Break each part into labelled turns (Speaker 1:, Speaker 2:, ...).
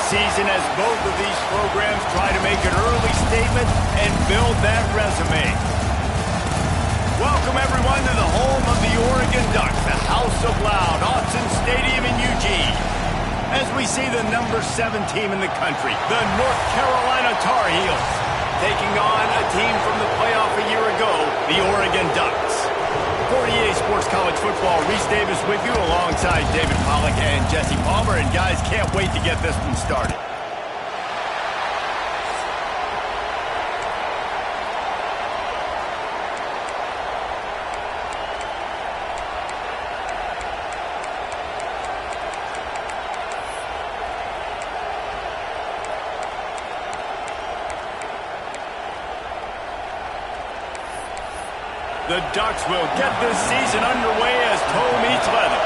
Speaker 1: season as both of these programs try to make an early statement and build that resume. Welcome, everyone, to the home of the Oregon Ducks, the House of Loud, Autzen Stadium in Eugene. As we see the number 7 team in the country, the North Carolina Tar Heels, taking on a team from the playoff a year ago, the Oregon Ducks. For EA Sports College Football, Reese Davis with you alongside David Pollack and Jesse Palmer. And guys, can't wait to get this one started. The Ducks will get this season underway as toe meets leather.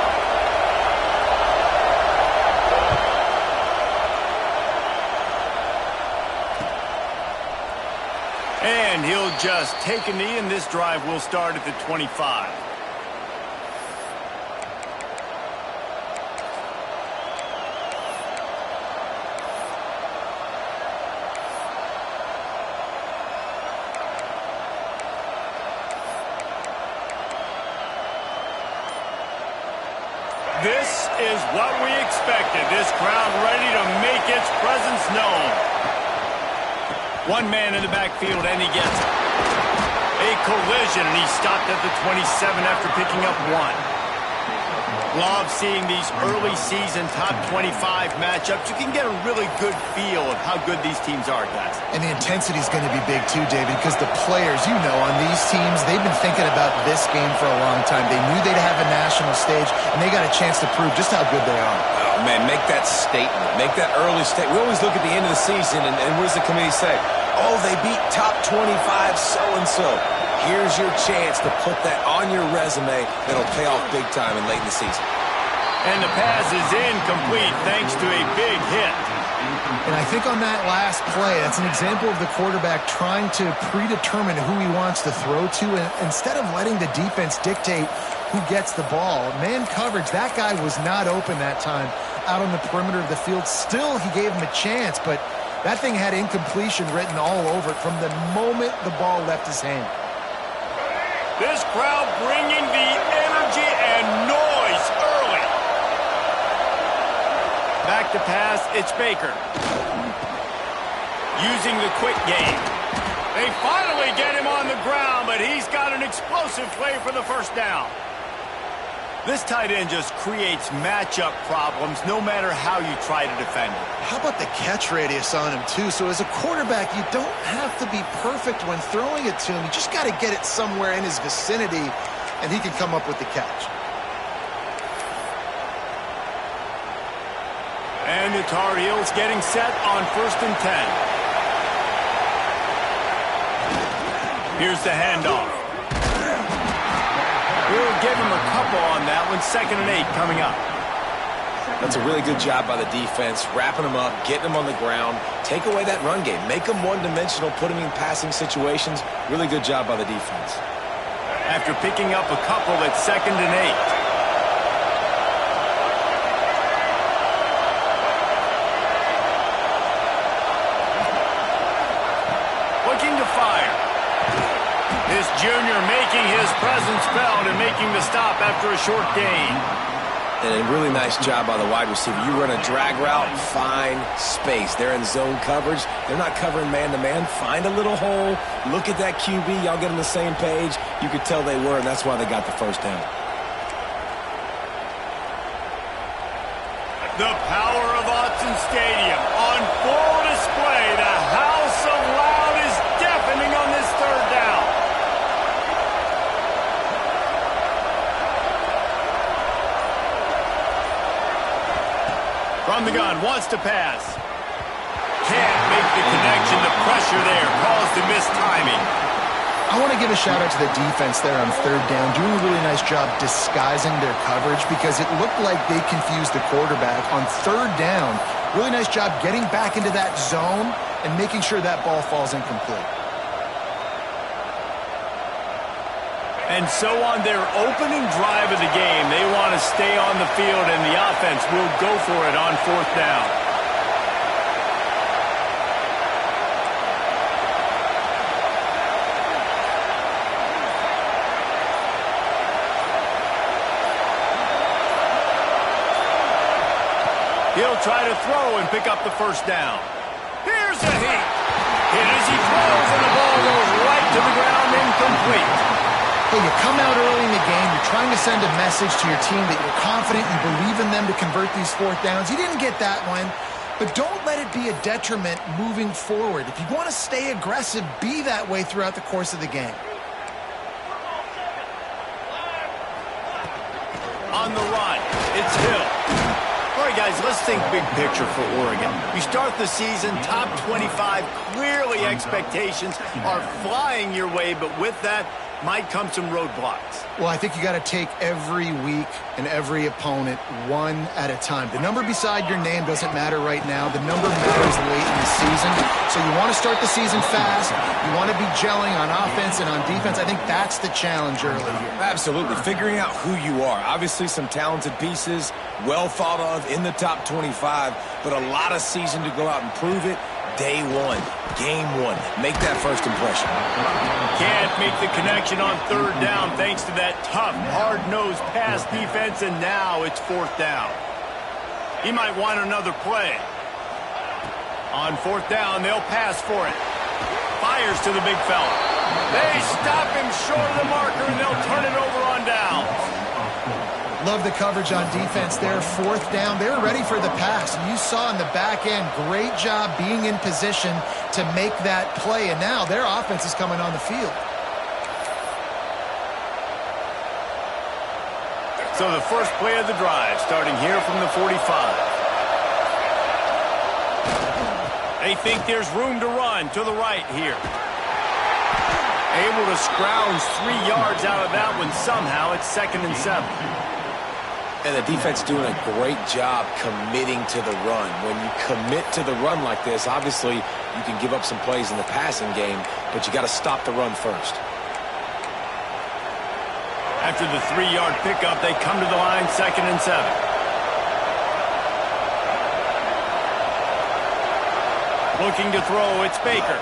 Speaker 1: And he'll just take a knee, and this drive will start at the 25. This is what we expected. This crowd ready to make its presence known. One man in the backfield, and he gets it. A collision, and he stopped at the 27 after picking up 1. Love seeing these early season top 25 matchups. You can get a really good feel of how good these teams are, guys.
Speaker 2: And the intensity is going to be big too, David, because the players, you know, on these teams, they've been thinking about this game for a long time. They knew they'd have a national stage, and they got a chance to prove just how good they are.
Speaker 3: Oh, man, make that statement. Make that early statement. We always look at the end of the season, and what does the committee say? Oh, they beat top 25 so-and-so. Here's your chance to put that on your resume that'll pay off big time and late in the season.
Speaker 1: And the pass is incomplete thanks to a big hit.
Speaker 2: And I think on that last play, that's an example of the quarterback trying to predetermine who he wants to throw to, and instead of letting the defense dictate who gets the ball. Man coverage, that guy was not open that time out on the perimeter of the field. Still, he gave him a chance, but that thing had incompletion written all over it from the moment the ball left his hand.
Speaker 1: This crowd bringing the energy and noise early. Back to pass, it's Baker. Using the quick game. They finally get him on the ground, but he's got an explosive play for the first down. This tight end just creates matchup problems no matter how you try to defend it.
Speaker 2: How about the catch radius on him, too? So as a quarterback, you don't have to be perfect when throwing it to him. You just got to get it somewhere in his vicinity, and he can come up with the catch.
Speaker 1: And the Tar Heels getting set on 1st and 10. Here's the handoff. We'll give him a couple on that one. 2nd and 8 coming up.
Speaker 3: That's a really good job by the defense, wrapping them up, getting them on the ground. Take away that run game. Make them one-dimensional, put them in passing situations. Really good job by the defense.
Speaker 1: After picking up a couple, it's 2nd and 8. Looking to fire. This junior making his presence felt and making the stop after a short gain.
Speaker 3: And a really nice job by the wide receiver. You run a drag route, find space. They're in zone coverage. They're not covering man-to-man. Find a little hole. Look at that QB. Y'all get on the same page. You could tell they were, and that's why they got the first down.
Speaker 1: The power of Autzen Stadium on full display. The House of Loud is deafening on this 3rd down. From the gun, wants to pass. Can't make the connection. The pressure there caused the missed timing.
Speaker 2: I want to give a shout-out to the defense there on 3rd down, doing a really nice job disguising their coverage because it looked like they confused the quarterback on 3rd down. Really nice job getting back into that zone and making sure that ball falls incomplete.
Speaker 1: And so on their opening drive of the game, they want to stay on the field, and the offense will go for it on 4th down. He'll try to throw and pick up the first down. Here's a hit. Hit as he throws, and the ball goes right to the ground, incomplete.
Speaker 2: Hey, you come out early in the game, you're trying to send a message to your team that you're confident, you believe in them to convert these fourth downs. You didn't get that one, but don't let it be a detriment moving forward. If you want to stay aggressive, be that way throughout the course of the game.
Speaker 1: On the run, it's Hill. All right, guys, let's think big picture for Oregon. You start the season top 25. Clearly, expectations are flying your way, but with that might come some roadblocks.
Speaker 2: Well, I think you got to take every week and every opponent one at a time. The number beside your name doesn't matter right now. The number matters late in the season. So you want to start the season fast. You want to be gelling on offense and on defense. I think that's the challenge early here.
Speaker 3: Absolutely. Figuring out who you are. Obviously, some talented pieces, well thought of in the top 25, but a lot of season to go out and prove it. Day one, game one. Make that first impression.
Speaker 1: Can't make the connection on third down thanks to that tough, hard-nosed pass defense, and now it's fourth down. He might want another play. On fourth down, they'll pass for it. Fires to the big fella. They stop him short of the marker, and they'll turn it over on down.
Speaker 2: Love the coverage on defense there. Fourth down, they're ready for the pass. You saw in the back end, great job being in position to make that play, and now their offense is coming on the field.
Speaker 1: So the first play of the drive, starting here from the 45. They think there's room to run to the right here. Able to scrounge 3 yards out of that one somehow. It's 2nd and 7.
Speaker 3: And the defense doing a great job committing to the run. When you commit to the run like this, obviously you can give up some plays in the passing game, but you got to stop the run first.
Speaker 1: After the 3-yard pickup, they come to the line, 2nd and 7. Looking to throw, it's Baker.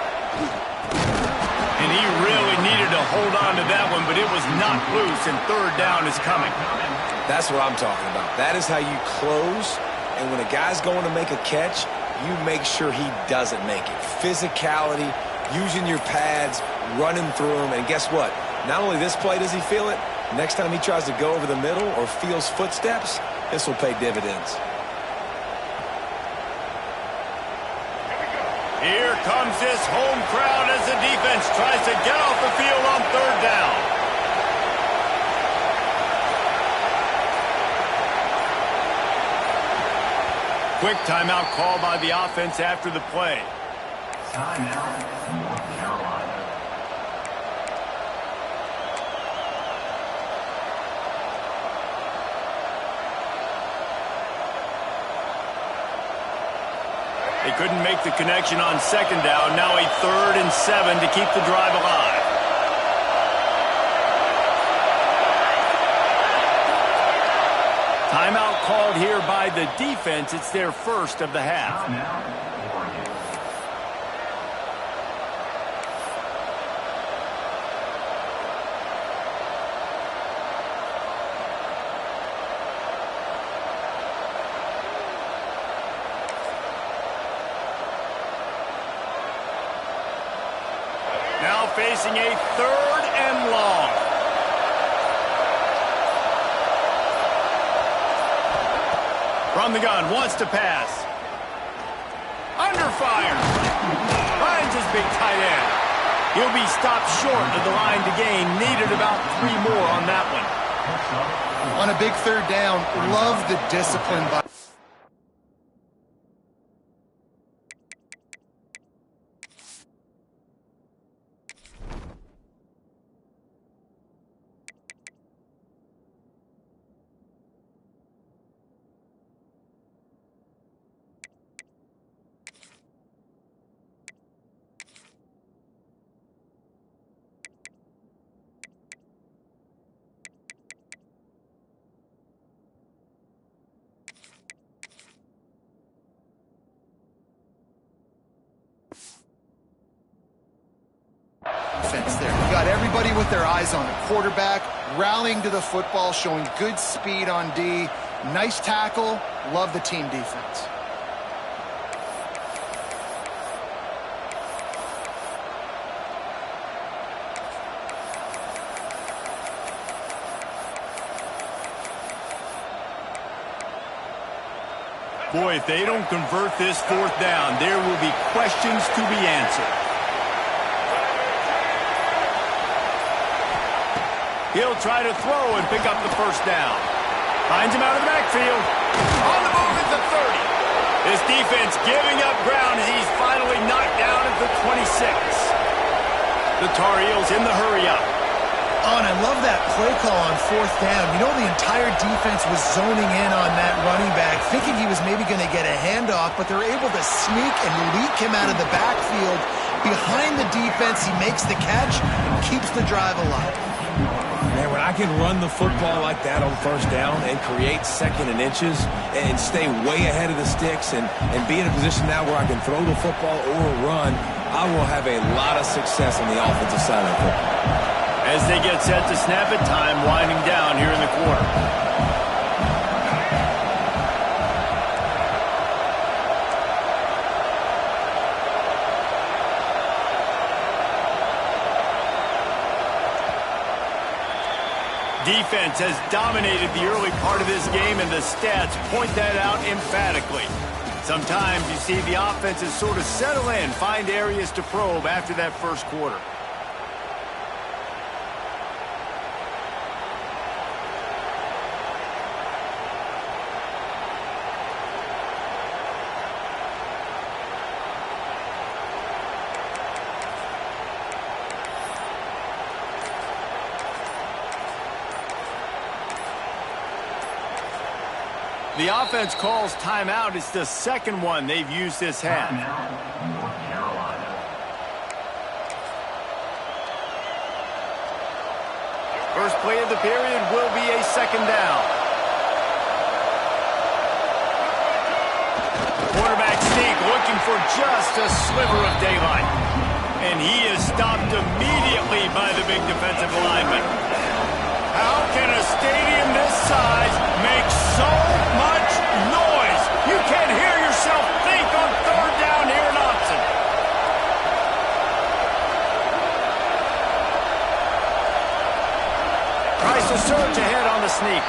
Speaker 1: And he really needed to hold on to that one, but it was knocked loose, and third down is coming.
Speaker 3: That's what I'm talking about. That is how you close, and when a guy's going to make a catch, you make sure he doesn't make it. Physicality, using your pads, running through them, and guess what? Not only this play does he feel it, next time he tries to go over the middle or feels footsteps, this will pay dividends.
Speaker 1: Here comes this home crowd as the defense tries to get off the field on third down. Quick timeout call by the offense after the play.
Speaker 4: Timeout, North Carolina.
Speaker 1: They couldn't make the connection on second down. Now a 3rd and 7 to keep the drive alive. Timeout called here by the defense. It's their first of the half. Now facing a 3rd and long. From the gun, wants to pass. Under fire. Finds his big tight end. He'll be stopped short of the line to gain. Needed about 3 more on that one.
Speaker 2: On a big third down, love the discipline by defense there. You got everybody with their eyes on the quarterback, rallying to the football, showing good speed on D. Nice tackle. Love the team defense.
Speaker 1: Boy, if they don't convert this fourth down, there will be questions to be answered. He'll try to throw and pick up the first down. Finds him out of the backfield. On the move at the 30. This defense giving up ground as he's finally knocked down at the 26. The Tar Heels in the hurry-up.
Speaker 2: Oh, and I love that play call on fourth down. You know, the entire defense was zoning in on that running back, thinking he was maybe going to get a handoff, but they're able to sneak and leak him out of the backfield. Behind the defense, he makes the catch and keeps the drive alive.
Speaker 3: Man, when I can run the football like that on first down and create second and inches and stay way ahead of the sticks and be in a position now where I can throw the football or run, I will have a lot of success on the offensive side of the football.
Speaker 1: As they get set to snap it, time winding down here in the quarter. Defense has dominated the early part of this game, and the stats point that out emphatically. Sometimes you see the offenses sort of settle in, find areas to probe after that first quarter. The offense calls timeout. It's the second one they've used this half.
Speaker 4: North Carolina.
Speaker 1: First play of the period will be a second down. Quarterback sneak looking for just a sliver of daylight. And he is stopped immediately by the big defensive lineman. How can a stadium this size make so much noise? You can't hear yourself think on third down here in Austin. Tries to surge ahead on the sneak.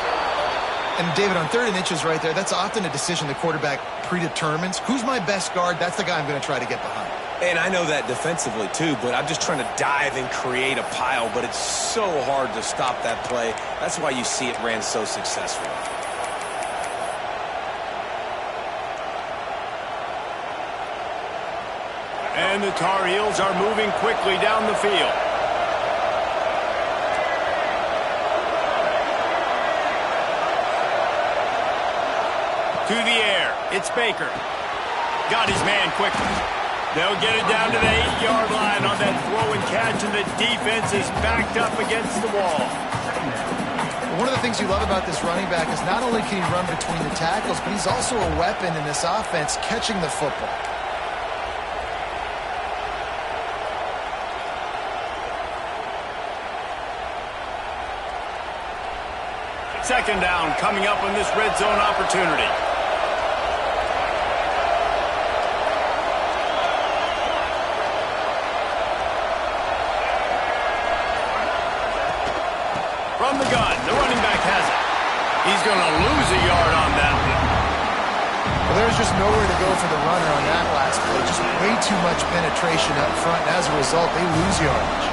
Speaker 2: And David, on third and inches right there, that's often a decision the quarterback predetermines. Who's my best guard? That's the guy I'm going to try to get behind.
Speaker 3: And I know that defensively, too, but I'm just trying to dive and create a pile, but it's so hard to stop that play. That's why you see it ran so successfully.
Speaker 1: And the Tar Heels are moving quickly down the field. To the air, it's Baker. Got his man quickly. They'll get it down to the 8-yard line on that throw and catch, and the defense is backed up against the wall.
Speaker 2: One of the things you love about this running back is not only can he run between the tackles, but he's also a weapon in this offense catching the football.
Speaker 1: Second down coming up on this red zone opportunity. From the gun, the running back has it. He's going to lose a yard on that one.
Speaker 2: Well, there's just nowhere to go for the runner on that last play. Just way too much penetration up front, and as a result, they lose yardage.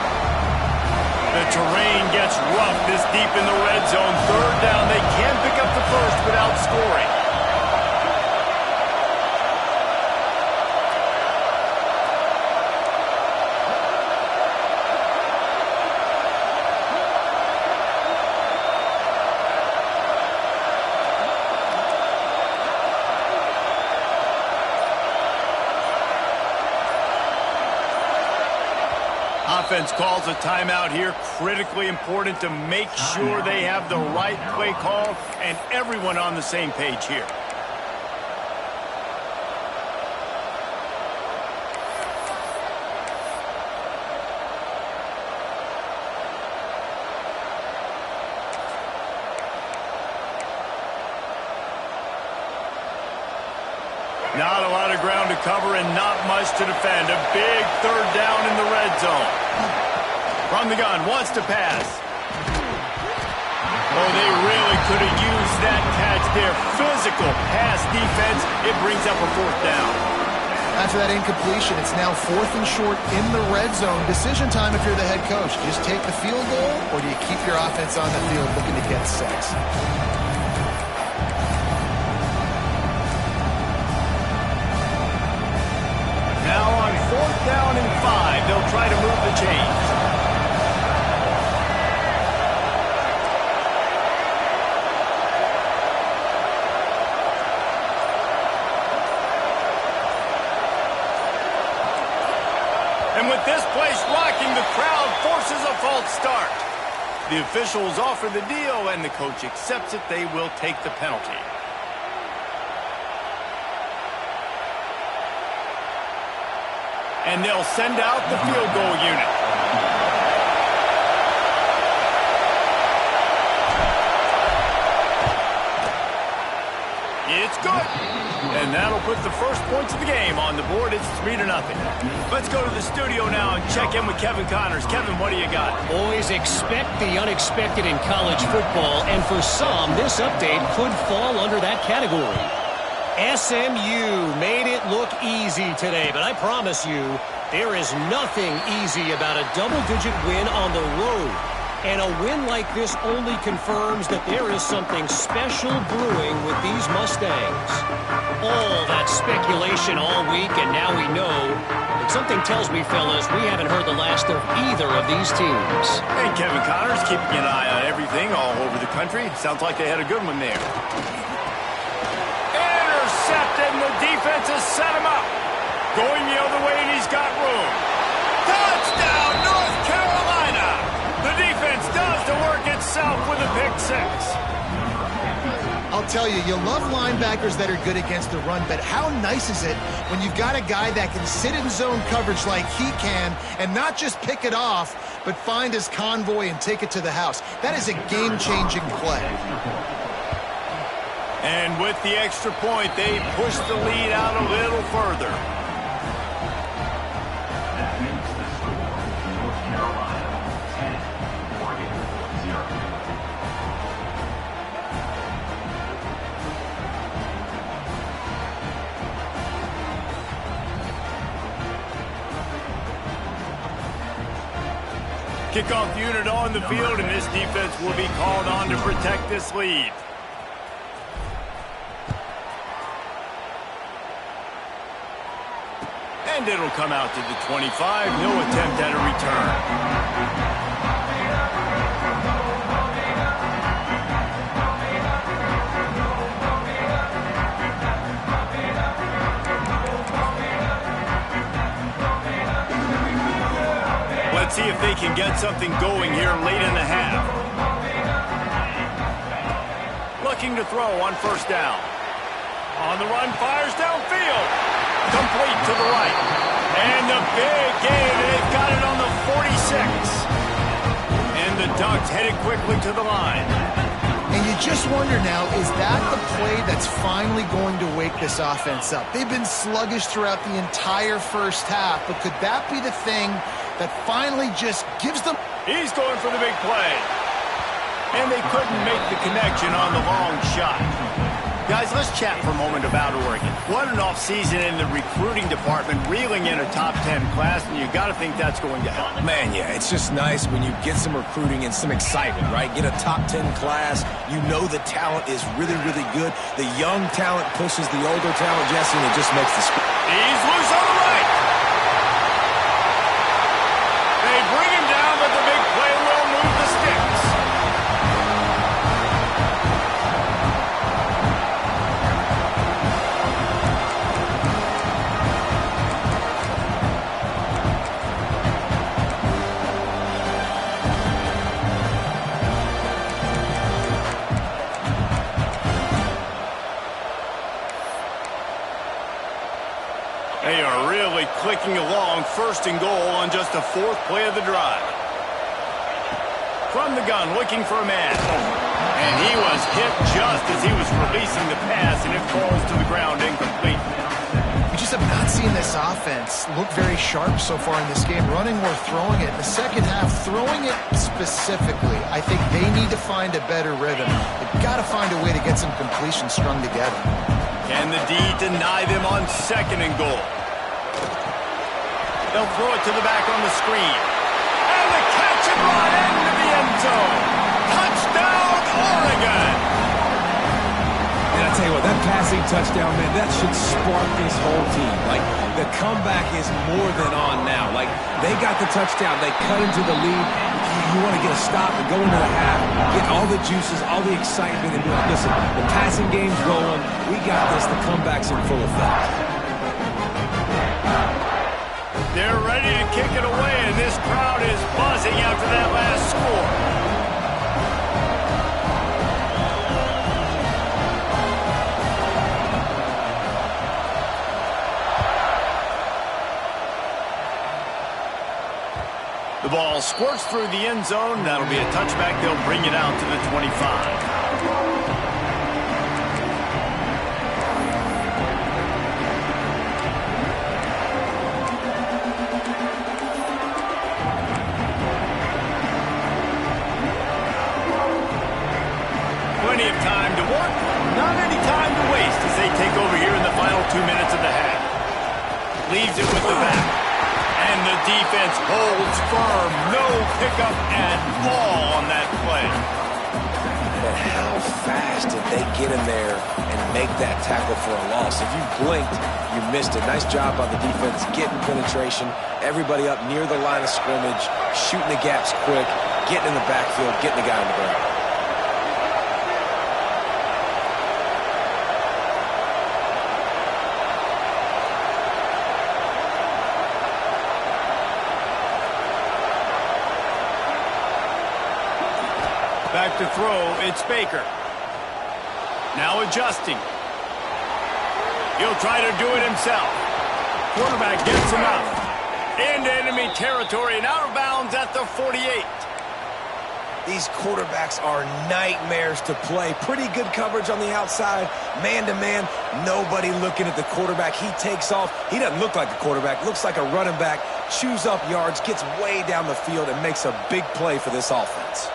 Speaker 1: The terrain gets rough this deep in the red zone. Third down, they can pick up the first without scoring. Offense calls a timeout here. Critically important to make sure they have the right play call and everyone on the same page here. Not a lot of ground to cover and not much to defend. A big third down in the red zone. From the gun, wants to pass. Oh, they really could have used that catch there. Physical pass defense. It brings up a fourth down.
Speaker 2: After that incompletion, it's now 4th and short in the red zone. Decision time if you're the head coach. Just take the field goal, or do you keep your offense on the field looking to get 6?
Speaker 1: Now on 4th down and 5, they'll try to move the chains. And with this place rocking, the crowd forces a false start. The officials offer the deal, and the coach accepts it. They will take the penalty. And they'll send out the field goal unit. It's good. And that'll put the first points of the game on the board. It's 3-0. Let's go to the studio now and check in with Kevin Connors. Kevin, what do you got?
Speaker 5: Always expect the unexpected in college football, and for some, this update could fall under that category. SMU made it look easy today, but I promise you, there is nothing easy about a double-digit win on the road. And a win like this only confirms that there is something special brewing with these Mustangs. All that speculation all week, and now we know. But something tells me, fellas, we haven't heard the last of either of these teams.
Speaker 1: Hey, Kevin Connors, keeping an eye on everything all over the country. Sounds like they had a good one there. Intercepted, and the defense has set him up. Going the other way, and he's got room. Touchdown, North Carolina! The defense does the work itself with a pick 6.
Speaker 2: I'll tell you, you love linebackers that are good against the run, but how nice is it when you've got a guy that can sit in zone coverage like he can and not just pick it off, but find his convoy and take it to the house. That is a game-changing play.
Speaker 1: And with the extra point, they push the lead out a little further. Kickoff unit on the field, and this defense will be called on to protect this lead. And it'll come out to the 25. No attempt at a return. Let's see if they can get something going here late in the half. Looking to throw on 1st down. On the run, fires downfield. Complete to the right. And the big gain, they've got it on the 46. And the Ducks headed quickly to the line.
Speaker 2: And you just wonder now, is that the play that's finally going to wake this offense up? They've been sluggish throughout the entire first half, but could that be the thing that finally just gives them...
Speaker 1: He's going for the big play. And they couldn't make the connection on the long shot. Guys, let's chat for a moment about Oregon. What an offseason in the recruiting department, reeling in a top 10 class, and you got to think that's going to help.
Speaker 3: Man, yeah, it's just nice when you get some recruiting and some excitement, right? Get a top 10 class. You know the talent is really, really good. The young talent pushes the older talent, Jesse, and it just makes the school.
Speaker 1: He's loose on the right. They bring him down, but the big play will move the sticks. They are really clicking along, 1st and goal on just the 4th play of the drive. From the gun, looking for a man. And he was hit just as he was releasing the pass, and it falls to the ground incomplete.
Speaker 2: just have not seen this offense look very sharp so far in this game, running or throwing it. In the second half, throwing it specifically, I think they need to find a better rhythm. They've got to find a way to get some completions strung together.
Speaker 1: Can the D deny them on 2nd and goal? They'll throw it to the back on the screen. And the catch and run into the end zone. Touchdown, Oregon!
Speaker 3: And I tell you what, that passing touchdown, man, that should spark this whole team. Like, the comeback is more than on now. Like, they got the touchdown. They cut into the lead. You want to get a stop and go into the half, get all the juices, all the excitement, and be like, listen, the passing game's rolling. We got this. The comeback's in full effect.
Speaker 1: They're ready to kick it away, and this crowd is buzzing after that last score. The ball squirts through the end zone. That'll be a touchback. They'll bring it out to the 25. Plenty of time to work, not any time to waste as they take over here in the final 2 minutes of the half. Leaves it with the back. And the defense holds firm. No pickup at all on that play.
Speaker 3: But how fast did they get in there and make that tackle for a loss? If you blinked, you missed it. Nice job by the defense getting penetration. Everybody up near the line of scrimmage, shooting the gaps quick, getting in the backfield, getting the guy on the ground.
Speaker 1: Back to throw, it's Baker. Now adjusting. He'll try to do it himself. Quarterback gets enough. Into enemy territory and out of bounds at the 48.
Speaker 3: These quarterbacks are nightmares to play. Pretty good coverage on the outside. Man-to-man, nobody looking at the quarterback. He takes off. He doesn't look like a quarterback. Looks like a running back. Chews up yards, gets way down the field, and makes a big play for this offense.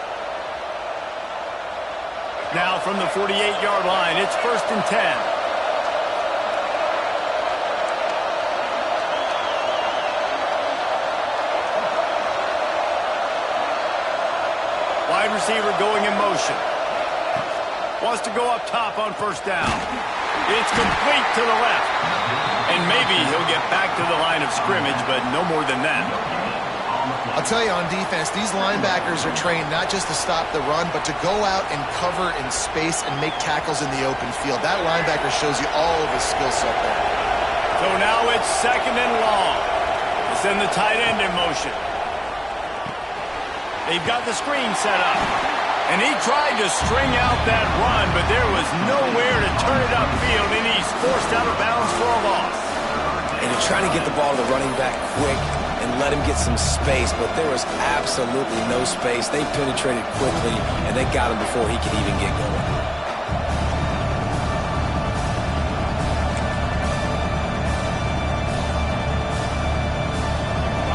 Speaker 1: Now from the 48-yard line, it's 1st and 10. Wide receiver going in motion. Wants to go up top on 1st down. It's complete to the left. And maybe he'll get back to the line of scrimmage, but no more than that.
Speaker 2: I'll tell you, on defense, these linebackers are trained not just to stop the run, but to go out and cover in space and make tackles in the open field. That linebacker shows you all of his skill set there.
Speaker 1: So now it's 2nd and long. They send the tight end in motion. They've got the screen set up. And he tried to string out that run, but there was nowhere to turn it upfield, and he's forced out of bounds for a loss.
Speaker 3: And you're trying to get the ball to the running back quick and let him get some space, but there was absolutely no space. They penetrated quickly, and they got him before he could even get going.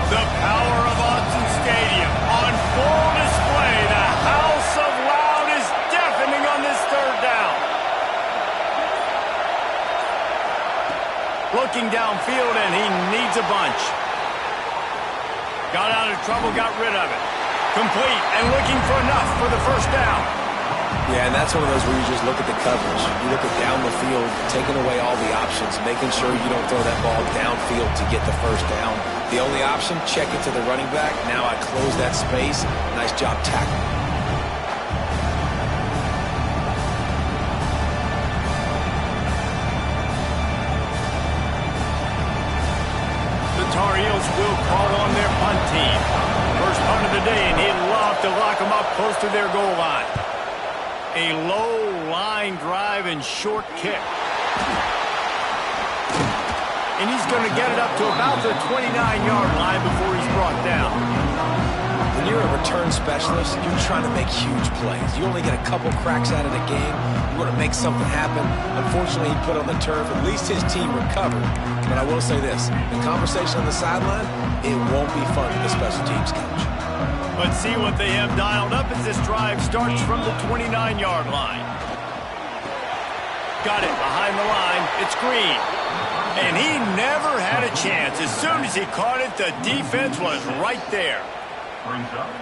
Speaker 1: The power of Autzen Stadium on full display. The House of Loud is deafening on this 3rd down. Looking downfield, and he needs a bunch. Got out of trouble, got rid of it. Complete, and looking for enough for the 1st down.
Speaker 3: Yeah, and that's one of those where you just look at the coverage. You look at down the field, taking away all the options, making sure you don't throw that ball downfield to get the 1st down. The only option, check it to the running back. Now I close that space. Nice job tackling.
Speaker 1: Tar Heels will call on their punt team. First punt of the day, and he'd love to lock them up close to their goal line. A low line drive and short kick. And he's going to get it up to about the 29-yard line before he's brought down.
Speaker 3: When you're a return specialist, you're trying to make huge plays. You only get a couple cracks at it a game. You want to make something happen. Unfortunately, he put on the turf. At least his team recovered. But I will say this, the conversation on the sideline, it won't be fun for the special teams coach.
Speaker 1: Let's see what they have dialed up as this drive starts from the 29-yard line. Got it behind the line. It's Green. And he never had a chance. As soon as he caught it, the defense was right there.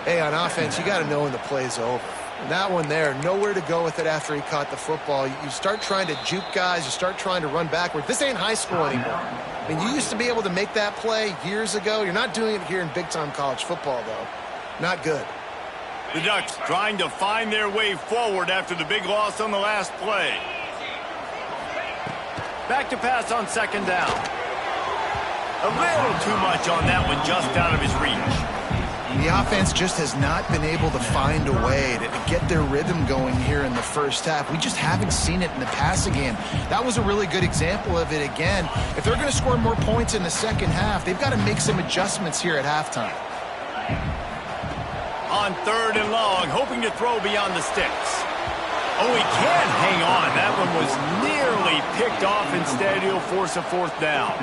Speaker 2: Hey, on offense, you got to know when the play's over. And that one there, nowhere to go with it after he caught the football. You start trying to juke guys. You start trying to run backward. This ain't high school anymore. I mean, you used to be able to make that play years ago. You're not doing it here in big-time college football, though. Not good.
Speaker 1: The Ducks trying to find their way forward after the big loss on the last play. Back to pass on second down. A little too much on that one, just out of his reach.
Speaker 2: The offense just has not been able to find a way to get their rhythm going here in the first half. We just haven't seen it in the passing game. That was a really good example of it again. If they're going to score more points in the second half, they've got to make some adjustments here at halftime.
Speaker 1: On third and long, hoping to throw beyond the sticks. Oh, he can't hang on. That one was nearly picked off. Instead, he'll force a fourth down.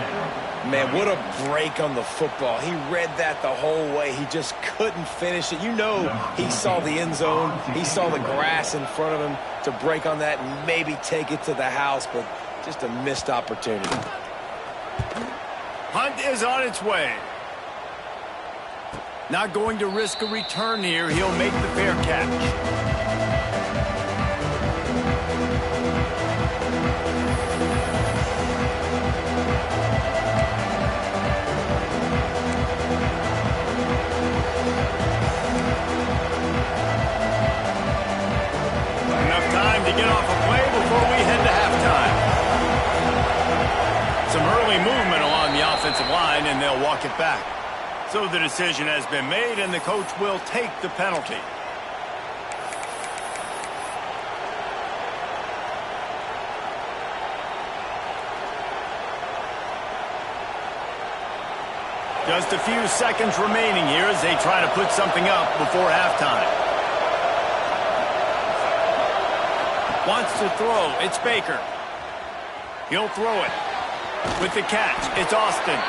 Speaker 3: Man, what a break on the football. He read that the whole way. He just couldn't finish it. You know he saw the end zone. He saw the grass in front of him to break on that and maybe take it to the house, but just a missed opportunity.
Speaker 1: Hunt is on its way. Not going to risk a return here. He'll make the fair catch. To get off a play before we head to halftime. Some early movement along the offensive line, and they'll walk it back. So the decision has been made, and the coach will take the penalty. Just a few seconds remaining here as they try to put something up before halftime. Wants to throw. It's Baker. He'll throw it. With the catch, it's Austin.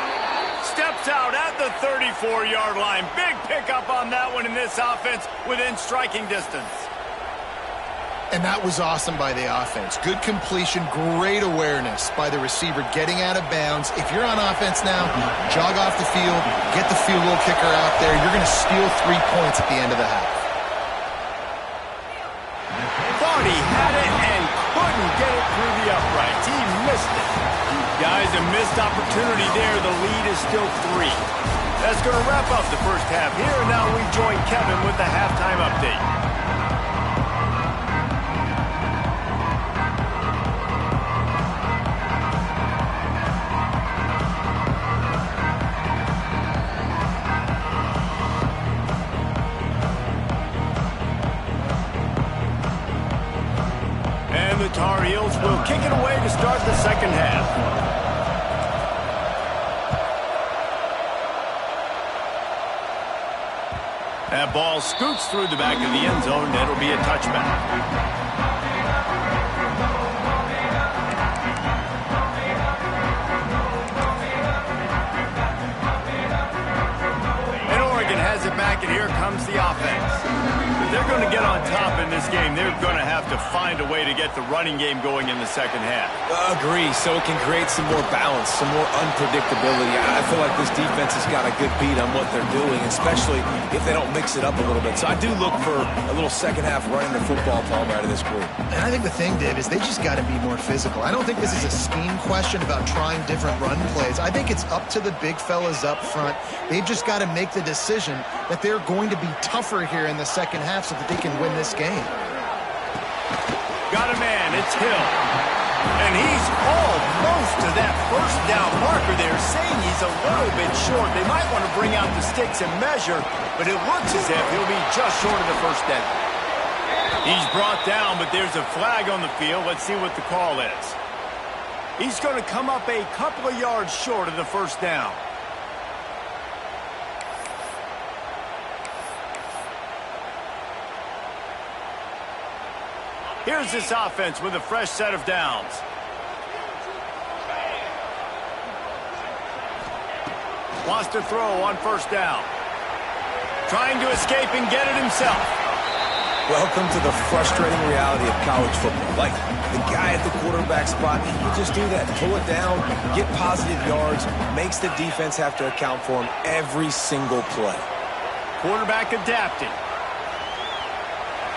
Speaker 1: Steps out at the 34-yard line. Big pickup on that one in this offense within striking distance.
Speaker 2: And that was awesome by the offense. Good completion, great awareness by the receiver getting out of bounds. If you're on offense now, jog off the field, get the field goal kicker out there. You're going to steal 3 points at the end of the half.
Speaker 1: Thought he had it and couldn't get it through the uprights. He missed it. Guys, a missed opportunity there. The lead is still 3. That's going to wrap up the first half here. And now we join Kevin with the halftime update. The Tar Heels will kick it away to start the second half. That ball scoots through the back of the end zone. It'll be a touchback. And Oregon has it back, and here comes the offense. If they're going to get on top in this game, they're going to have to find a way to get the running game going in the second half.
Speaker 3: Agree, so it can create some more balance, some more unpredictability. I feel like this defense has got a good beat on what they're doing, especially if they don't mix it up a little bit. So I do look for a little second half running the football ball out of this group.
Speaker 2: And I think the thing, Dave, is they just got to be more physical. I don't think this is a scheme question about trying different run plays. I think it's up to the big fellas up front. They've just got to make the decision that they're going to be tougher here in the second half so that they can win this game.
Speaker 1: Got a man, it's Hill. And he's almost to that first down marker there, saying he's a little bit short. They might want to bring out the sticks and measure, but it looks as if he'll be just short of the first down. He's brought down, but there's a flag on the field. Let's see what the call is. He's going to come up a couple of yards short of the first down. Here's this offense with a fresh set of downs. Wants to throw on first down. Trying to escape and get it himself.
Speaker 3: Welcome to the frustrating reality of college football. Like, the guy at the quarterback spot, he can just do that. Pull it down, get positive yards, makes the defense have to account for him every single play.
Speaker 1: Quarterback adapting.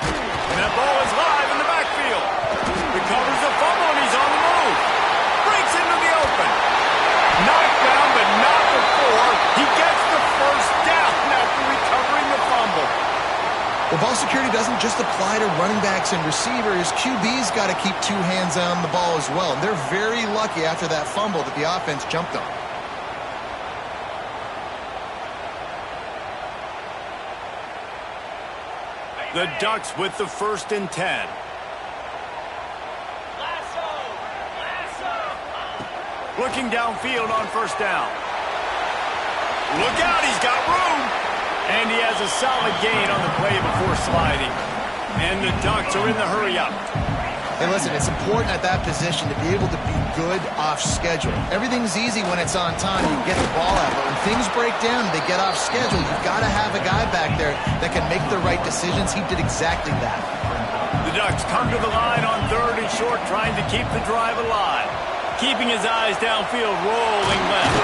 Speaker 1: And that ball is live in the backfield. Recovers the fumble and he's on the move. Breaks into the open. Knocked down, but not before. He gets the first down after recovering the fumble.
Speaker 2: Well, ball security doesn't just apply to running backs and receivers. QB's got to keep two hands on the ball as well. And they're very lucky after that fumble that the offense jumped on.
Speaker 1: The Ducks with the 1st and 10. Looking downfield on first down. Look out, he's got room. And he has a solid gain on the play before sliding. And the Ducks are in the hurry-up.
Speaker 2: Hey, listen, it's important at that position to be able to be good off schedule. Everything's easy when it's on time. You get the ball out. But when things break down and they get off schedule, you've got to have a guy back there that can make the right decisions. He did exactly that.
Speaker 1: The Ducks come to the line on 3rd and short, trying to keep the drive alive. Keeping his eyes downfield, rolling left.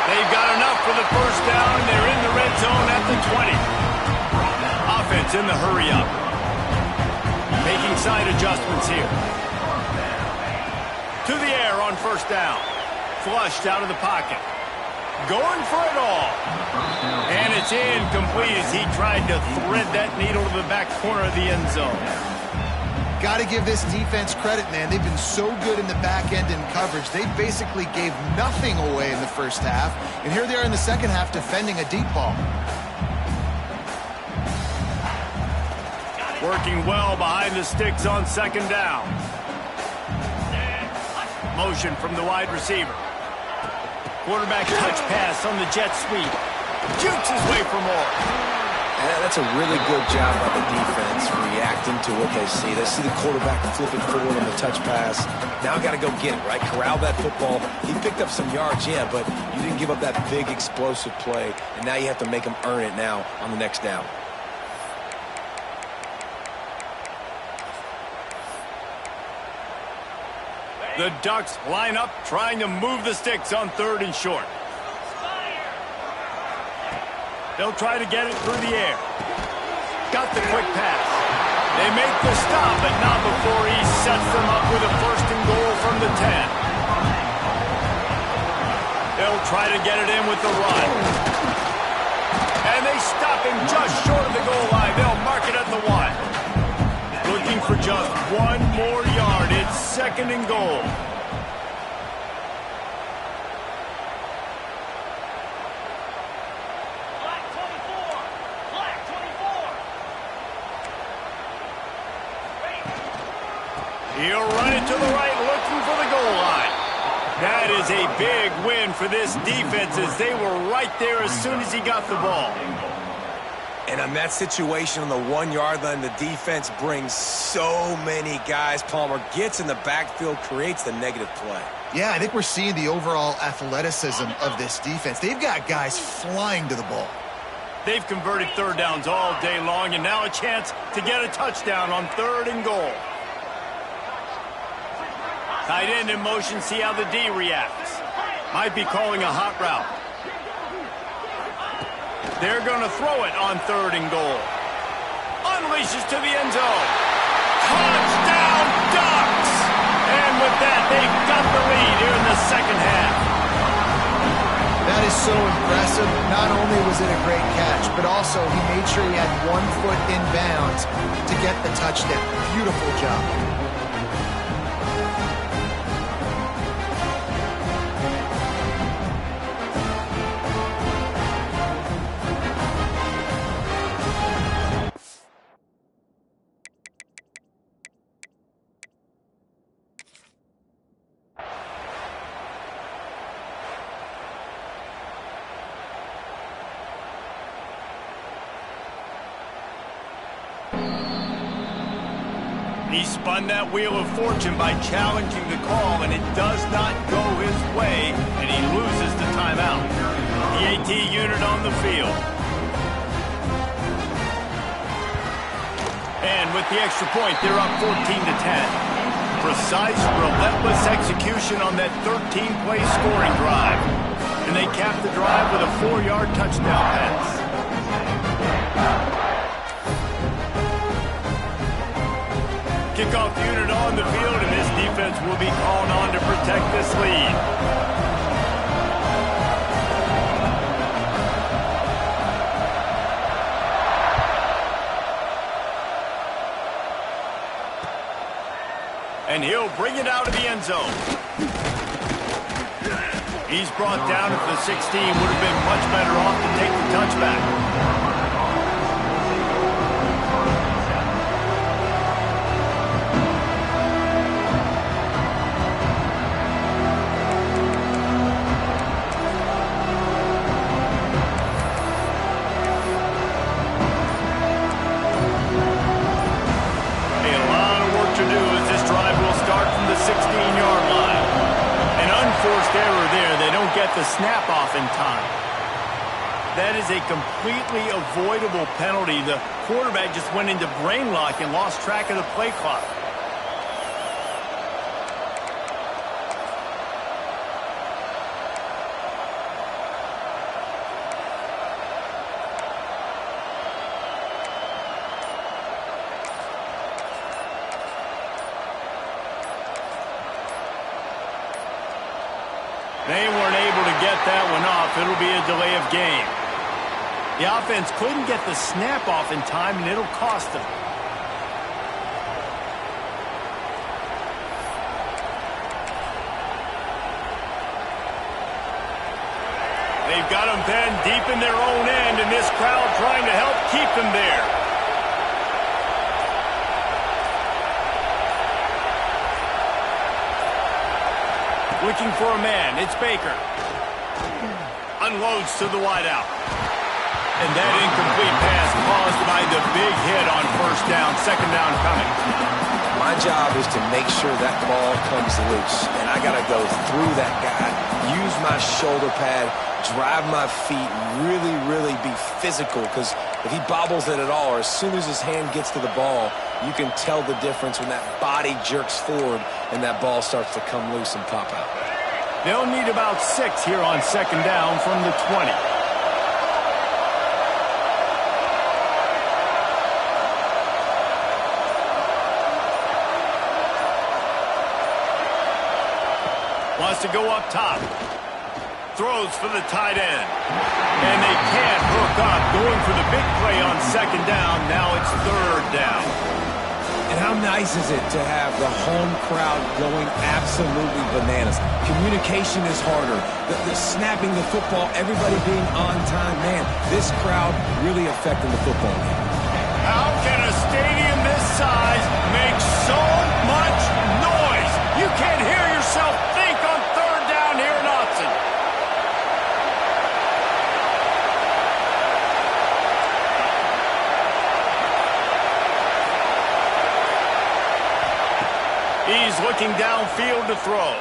Speaker 1: They've got enough for the first down, and they're in the red zone at the 20. Offense in the hurry-up. Making side adjustments here. To the air on first down. Flushed out of the pocket. Going for it all. And it's incomplete as he tried to thread that needle to the back corner of the end zone.
Speaker 2: Got to give this defense credit, man. They've been so good in the back end in coverage. They basically gave nothing away in the first half. And here they are in the second half defending a deep ball.
Speaker 1: Working well behind the sticks on 2nd down. Motion from the wide receiver. Quarterback touch pass on the jet sweep. Jukes his way for more.
Speaker 3: That's a really good job by the defense reacting to what they see. They see the quarterback flip it forward on the touch pass. Now got to go get it, right? Corral that football. He picked up some yards, yeah, but you didn't give up that big explosive play, and now you have to make him earn it now on the next down.
Speaker 1: The Ducks line up, trying to move the sticks on 3rd and short. They'll try to get it through the air. Got the quick pass. They make the stop, but not before he sets them up with a 1st and goal from the 10. They'll try to get it in with the run. And they stop him just short of the goal line. They'll mark it at the 1. Looking for just 1 more yard. It's 2nd and goal. He'll run it to the right, looking for the goal line. That is a big win for this defense as they were right there as soon as he got the ball.
Speaker 3: And on that situation on the 1-yard line, the defense brings so many guys. Palmer gets in the backfield, creates the negative play.
Speaker 2: Yeah, I think we're seeing the overall athleticism of this defense. They've got guys flying to the ball.
Speaker 1: They've converted 3rd downs all day long, and now a chance to get a touchdown on 3rd and goal. Tight end in motion, see how the D reacts. Might be calling a hot route. They're going to throw it on 3rd and goal. Unleashes to the end zone. Touchdown, Ducks! And with that, they've got the lead here in the second half.
Speaker 2: That is so impressive. Not only was it a great catch, but also he made sure he had 1 foot in bounds to get the touchdown. Beautiful job.
Speaker 1: He spun that wheel of fortune by challenging the call, and it does not go his way, and he loses the timeout. The AT unit on the field. And with the extra point, they're up 14-10. Precise, relentless execution on that 13-play scoring drive. And they cap the drive with a 4-yard touchdown pass. Kickoff unit on the field, and this defense will be called on to protect this lead. And he'll bring it out of the end zone. He's brought down at the 16. Would have been much better off to take the touchback. The snap off in time. That is a completely avoidable penalty. The quarterback just went into brain lock and lost track of the play clock. They weren't able to get that one off. It'll be a delay of game. The offense couldn't get the snap off in time, and it'll cost them. They've got them then deep in their own end, and this crowd trying to help keep them there. Looking for a man. It's Baker. Unloads to the wideout. And that incomplete pass caused by the big hit on first down. Second down coming.
Speaker 3: My job is to make sure that ball comes loose. And I got to go through that guy, use my shoulder pad, drive my feet, really be physical. Because if he bobbles it at all, or as soon as his hand gets to the ball, you can tell the difference when that body jerks forward and that ball starts to come loose and pop out.
Speaker 1: They'll need about 6 here on second down from the 20. Wants to go up top. Throws for the tight end. And they can't hook up. Going for the big play on second down. Now it's third down.
Speaker 3: And how nice is it to have the home crowd going absolutely bananas? Communication is harder. The snapping the football, everybody being on time. Man, this crowd really affecting the football game.
Speaker 1: How can a stadium this size make so much noise? You can't hear yourself think on third down here in Austin. He's looking downfield to throw.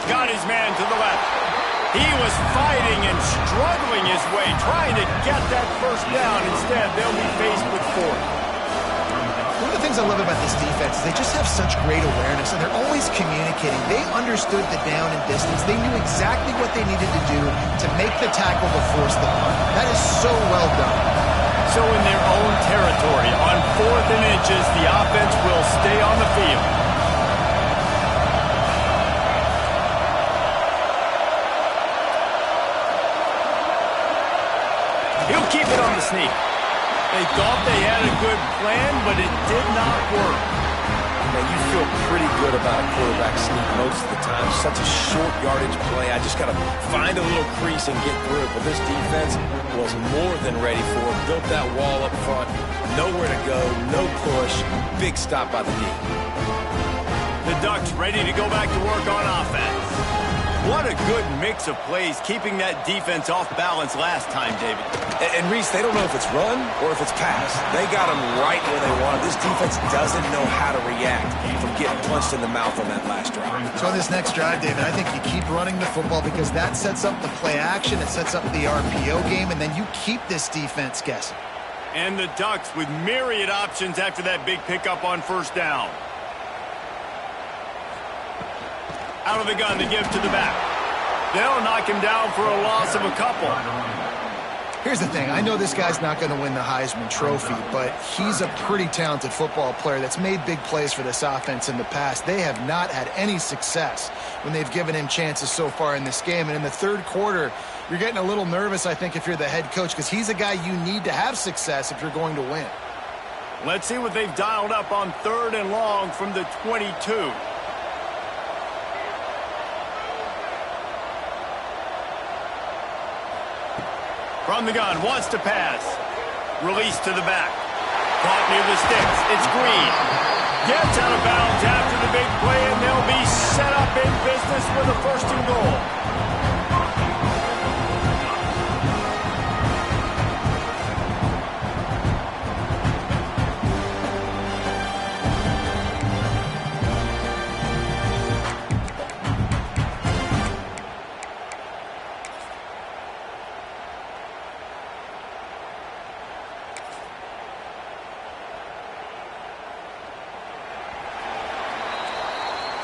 Speaker 1: Got his man to the left. He was fighting and struggling his way, trying to get that first down. Instead, they'll be faced with fourth.
Speaker 2: One of the things I love about this defense is they just have such great awareness, and they're always communicating. They understood the down and distance. They knew exactly what they needed to do to make the tackle to force the punt. That is so well done.
Speaker 1: So in their own territory, on 4th and inches, the offense will stay on the field. He'll keep it on the sneak. They thought they had a good plan, but it did not work.
Speaker 3: Now, you feel pretty good about a quarterback sneak most of the time. Such a short yardage play. I just got to find a little crease and get through it. But this defense was more than ready for it. Built that wall up front. Nowhere to go. No push. Big stop by the knee.
Speaker 1: The Ducks ready to go back to work on offense. What a good mix of plays, keeping that defense off balance last time, David.
Speaker 3: And Reese, they don't know if it's run or if it's pass. They got them right where they want it. This defense doesn't know how to react from getting punched in the mouth on that last drive.
Speaker 2: So on this next drive, David, I think you keep running the football because that sets up the play action. It sets up the RPO game, and then you keep this defense guessing.
Speaker 1: And the Ducks with myriad options after that big pickup on first down. Out of the gun to give to the back. They'll knock him down for a loss of a couple.
Speaker 2: Here's the thing. I know this guy's not going to win the Heisman Trophy, but he's a pretty talented football player that's made big plays for this offense in the past. They have not had any success when they've given him chances so far in this game. And in the third quarter, you're getting a little nervous, I think, if you're the head coach, because he's a guy you need to have success if you're going to win.
Speaker 1: Let's see what they've dialed up on 3rd and long from the 22. From the gun, wants to pass. Release to the back. Caught near the sticks. It's Green. Gets out of bounds after the big play, and they'll be set up in business with a 1st and goal.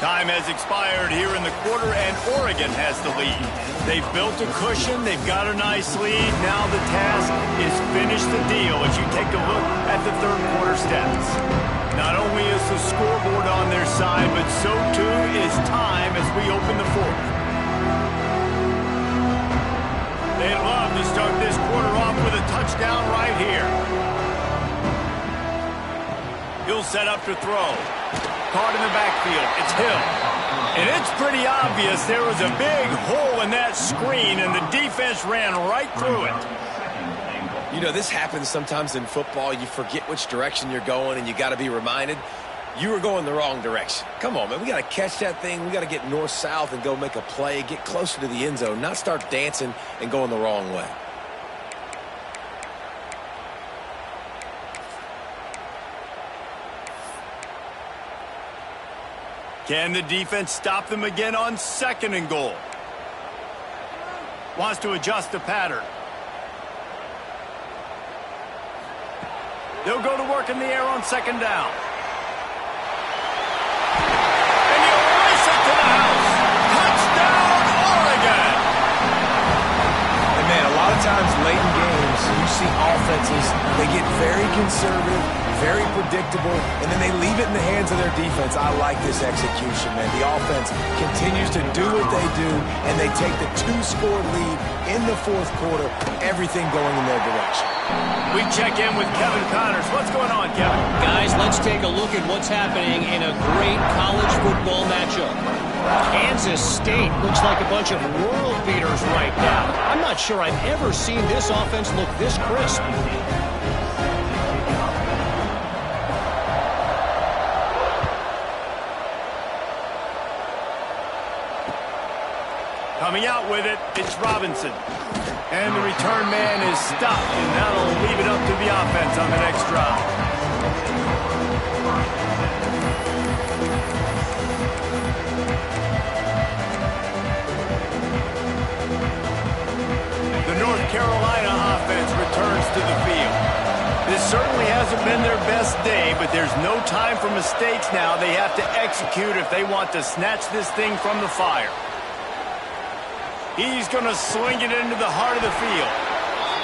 Speaker 1: Time has expired here in the quarter, and Oregon has the lead. They've built a cushion. They've got a nice lead. Now the task is finish the deal as you take a look at the third quarter stats. Not only is the scoreboard on their side, but so too is time as we open the fourth. They'd love to start this quarter off with a touchdown right here. He'll set up to throw. Caught in the backfield. It's Hill. And it's pretty obvious there was a big hole in that screen, and the defense ran right through it.
Speaker 3: You know, this happens sometimes in football. You forget which direction you're going, and you got to be reminded you were going the wrong direction. Come on, man. We got to catch that thing. We got to get north-south and go make a play, get closer to the end zone, not start dancing and going the wrong way.
Speaker 1: Can the defense stop them again on 2nd and goal? Wants to adjust the pattern. They'll go to work in the air on 2nd down. And he'll race it to the house. Touchdown, Oregon!
Speaker 3: And man, a lot of times late in games, you see offenses, they get very conservative, very predictable, and then they leave it in the hands of their defense. I like this execution, man. The offense continues to do what they do, and they take the 2-score lead in the fourth quarter, everything going in their direction.
Speaker 1: We check in with Kevin Connors. What's going on, Kevin?
Speaker 5: Guys, let's take a look at what's happening in a great college football matchup. Kansas State looks like a bunch of world beaters right now. I'm not sure I've ever seen this offense look this crisp.
Speaker 1: Coming out with it, it's Robinson. And the return man is stopped, and that'll leave it up to the offense on the next drive. The North Carolina offense returns to the field. This certainly hasn't been their best day, but there's no time for mistakes now. They have to execute if they want to snatch this thing from the fire. He's going to swing it into the heart of the field.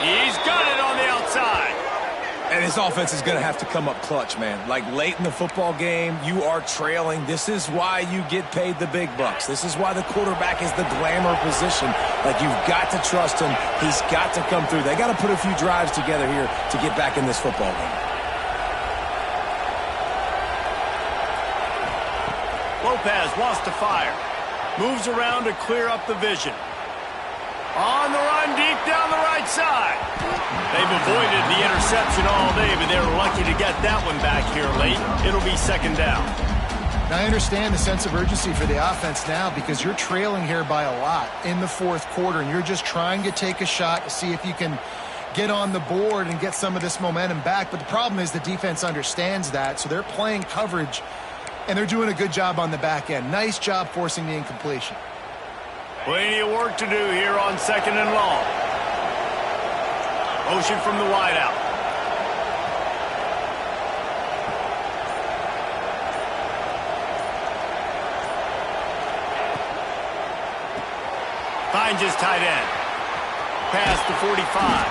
Speaker 1: He's got it on the outside.
Speaker 3: And this offense is going to have to come up clutch, man. Like late in the football game, you are trailing. This is why you get paid the big bucks. This is why the quarterback is the glamour position. Like, you've got to trust him. He's got to come through. They got to put a few drives together here to get back in this football game.
Speaker 1: Lopez wants to fire. Moves around to clear up the vision. On the run, deep down the right side. They've avoided the interception all day, but they're lucky to get that one back here late. It'll be 2nd down.
Speaker 2: Now, I understand the sense of urgency for the offense now because you're trailing here by a lot in the fourth quarter, and you're just trying to take a shot to see if you can get on the board and get some of this momentum back. But the problem is the defense understands that, so they're playing coverage, and they're doing a good job on the back end. Nice job forcing the incompletion.
Speaker 1: Plenty of work to do here on 2nd and long. Motion from the wideout. Finds his tight end. Past the 45.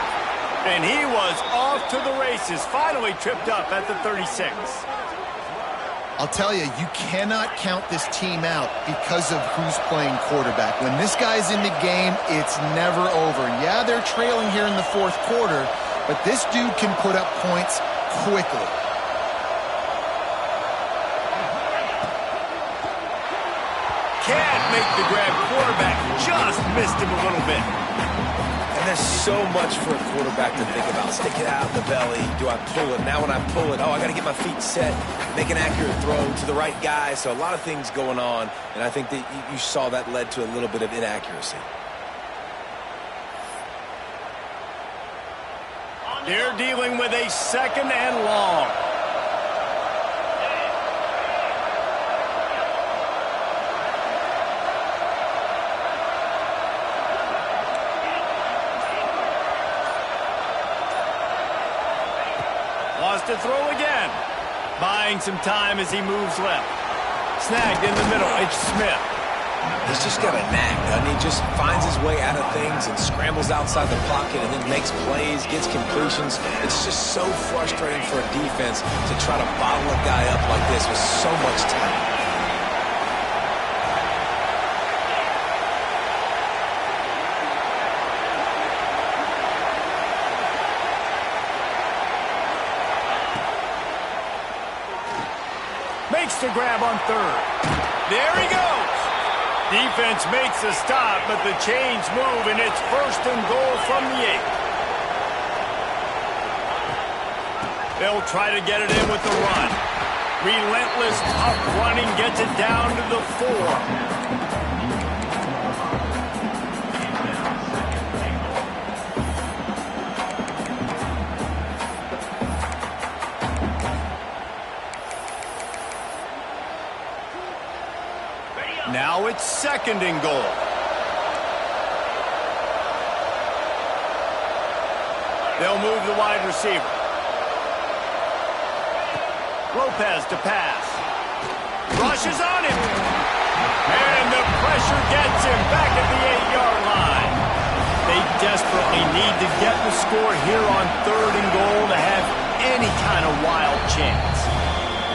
Speaker 1: And he was off to the races. Finally tripped up at the 36.
Speaker 2: I'll tell you, you cannot count this team out because of who's playing quarterback. When this guy's in the game, it's never over. Yeah, they're trailing here in the 4th quarter, but this dude can put up points quickly.
Speaker 1: Can't make the grab. Quarterback just missed him a little bit.
Speaker 3: And there's so much for a quarterback to think about. Stick it out in the belly. Do I pull it? Now when I pull it, I got to get my feet set, make an accurate throw to the right guy. So a lot of things going on, and I think that you saw that led to a little bit of inaccuracy.
Speaker 1: They're dealing with a 2nd and long. To throw again. Buying some time as he moves left. Snagged in the middle. It's Smith.
Speaker 3: He's just got a knack, doesn't he? Just finds his way out of things and scrambles outside the pocket and then makes plays, gets completions. It's just so frustrating for a defense to try to bottle a guy up like this with so much talent.
Speaker 1: Makes the grab on 3rd. There he goes. Defense makes a stop, but the chains move, and it's 1st and goal from the 8. They'll try to get it in with the run. Relentless, tough running gets it down to the 4. Now it's 2nd and goal. They'll move the wide receiver. Lopez to pass. Rushes on him. And the pressure gets him back at the 8-yard line. They desperately need to get the score here on 3rd and goal to have any kind of wild chance.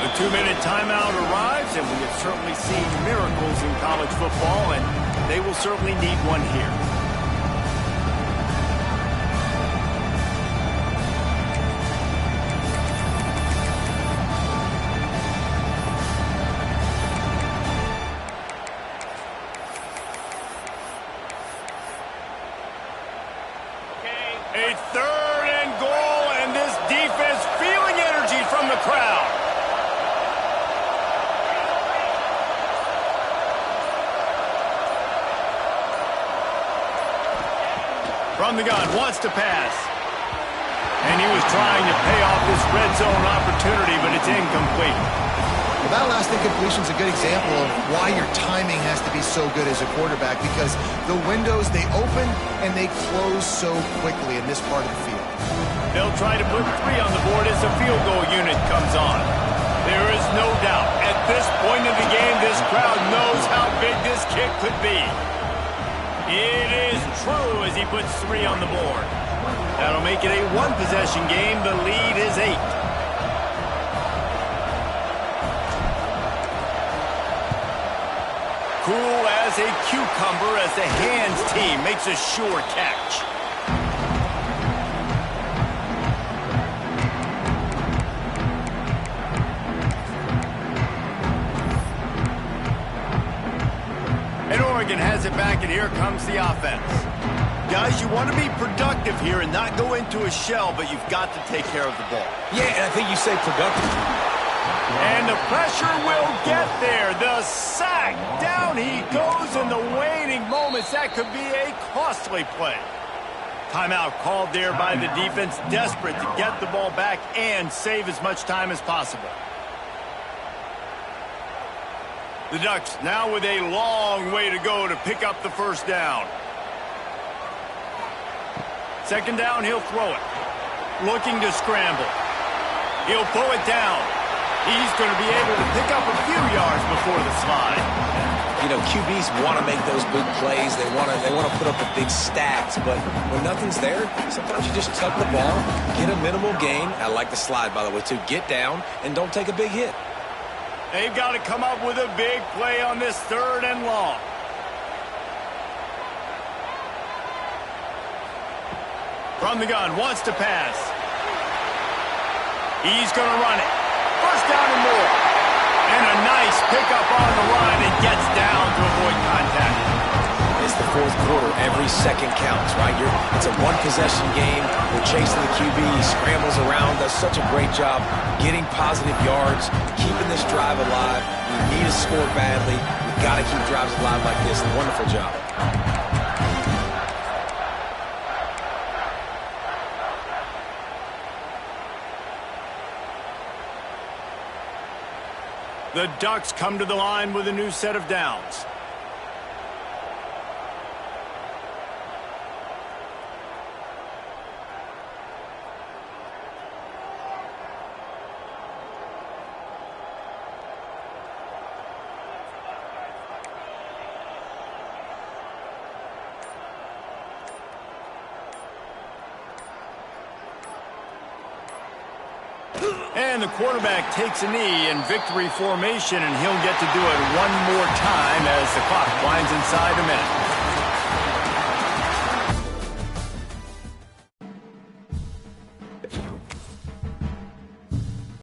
Speaker 1: The 2-minute timeout arrives, and we have certainly seen miracles in college football, and they will certainly need one here. A 3rd and goal, and this defense feeling energy from the crowd. From the gun, wants to pass. And he was trying to pay off this red zone opportunity, but it's incomplete.
Speaker 2: Well, that last incompletion is a good example of why your timing has to be so good as a quarterback, because the windows, they open and they close so quickly in this part of the field.
Speaker 1: They'll try to put 3 on the board as the field goal unit comes on. There is no doubt, at this point in the game, this crowd knows how big this kick could be. It is true as he puts 3 on the board. That'll make it a 1-possession game. The lead is 8. Cool as a cucumber as the hands team makes a sure catch. And Oregon has it back, and here comes the offense. Guys, you want to be productive here and not go into a shell, but you've got to take care of the ball.
Speaker 3: Yeah, and I think you say productive.
Speaker 1: And the pressure will get there. The sack. Down he goes in the waning moments. That could be a costly play. Timeout called there by the defense, desperate to get the ball back and save as much time as possible. The Ducks now with a long way to go to pick up the first down. Second down, he'll throw it. Looking to scramble. He'll pull it down. He's going to be able to pick up a few yards before the slide.
Speaker 3: You know, QBs want to make those big plays. They want to put up the big stats. But when nothing's there, sometimes you just tuck the ball, get a minimal gain. I like the slide, by the way, too. Get down and don't take a big hit.
Speaker 1: They've got to come up with a big play on this 3rd and long. From the gun, wants to pass. He's going to run it. First down and more. And a nice pickup on the line and gets down to avoid contact.
Speaker 3: It's the 4th quarter. Every second counts, right? It's a one-possession game. We're chasing the QB. He scrambles around, does such a great job getting positive yards, keeping this drive alive. We need to score badly. We've got to keep drives alive like this. Wonderful job.
Speaker 1: The Ducks come to the line with a new set of downs. And the quarterback takes a knee in victory formation, and he'll get to do it one more time as the clock winds inside a minute.